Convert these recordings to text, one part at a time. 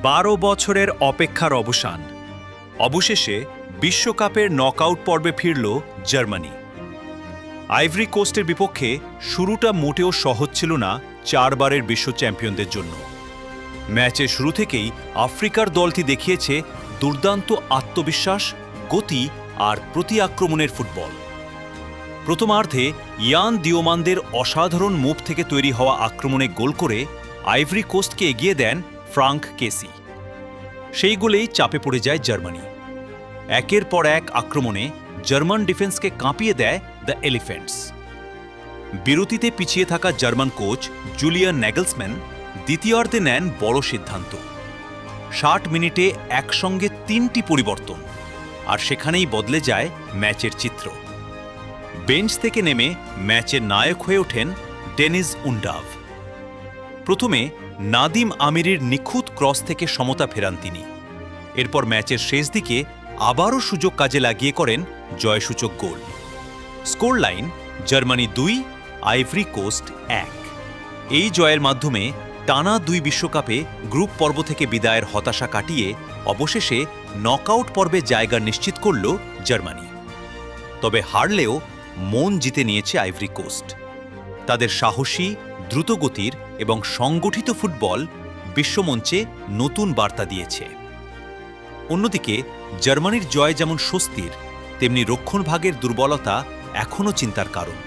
12 বছরের অপেক্ষার অবসান। অবশেষে বিশ্বকাপের নকআউট পর্বে ফিরল জার্মানি। আইভরি কোস্টের বিপক্ষে শুরুটা মোটেও সহজ ছিল না 4 বারের বিশ্ব চ্যাম্পিয়নদের জন্য। ম্যাচের শুরু থেকেই আফ্রিকার দলটি দেখিয়েছে দুর্দান্ত আত্মবিশ্বাস, গতি আর প্রতি আক্রমণের ফুটবল। প্রথমার্ধে ইয়ান দিওমানদের অসাধারণ মুভ থেকে তৈরি হওয়া আক্রমণে গোল করে আইভরি কোস্টকে এগিয়ে দেন ফ্রাঙ্ক কেসি। সেই গোলেই চাপে পড়ে যায় জার্মানি। একের পর এক আক্রমণে জার্মান ডিফেন্সকে কাঁপিয়ে দেয় দ্য এলিফ্যান্টস। বিরতিতে পিছিয়ে থাকা জার্মান কোচ জুলিয়ান ন্যাগলসম্যান দ্বিতীয়ার্ধে নেন বড় সিদ্ধান্ত। 60 মিনিটে একসঙ্গে 3টি পরিবর্তন, আর সেখানেই বদলে যায় ম্যাচের চিত্র। বেঞ্চ থেকে নেমে ম্যাচের নায়ক হয়ে ওঠেন ডেনিস উন্ডাভ। প্রথমে নাদিম আমিরির নিখুঁত ক্রস থেকে সমতা ফেরান তিনি। এরপর ম্যাচের শেষ দিকে আবারও সুযোগ কাজে লাগিয়ে করেন জয়সূচক গোল। Score line Germany 2, Ivory Coast 1। এই জয়ের মাধ্যমে টানা 2 বিশ্বকাপে গ্রুপ পর্ব থেকে বিদায়ের হতাশা কাটিয়ে অবশেষে নকআউট পর্বে জায়গা নিশ্চিত করল জার্মানি। তবে হারলেও মন জিতে নিয়েছে আইভরি কোস্ট। তাদের সাহসী, দ্রুতগতির এবং সংগঠিত ফুটবল বিশ্বমঞ্চে নতুন বার্তা দিয়েছে। অন্যদিকে জার্মানির জয় যেমন স্বস্তির, তেমনি রক্ষণভাগের দুর্বলতা এখনও চিন্তার কারণ।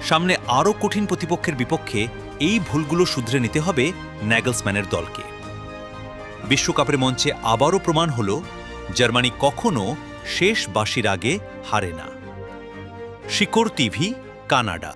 সামনে আরও কঠিন প্রতিপক্ষের বিপক্ষে এই ভুলগুলো শুধরে নিতে হবে ন্যাগলসম্যানের দলকে। বিশ্বকাপের মঞ্চে আবারও প্রমাণ হল জার্মানি কখনো শেষ বাঁশির আগে হারে না। শিকড় টিভি, কানাডা।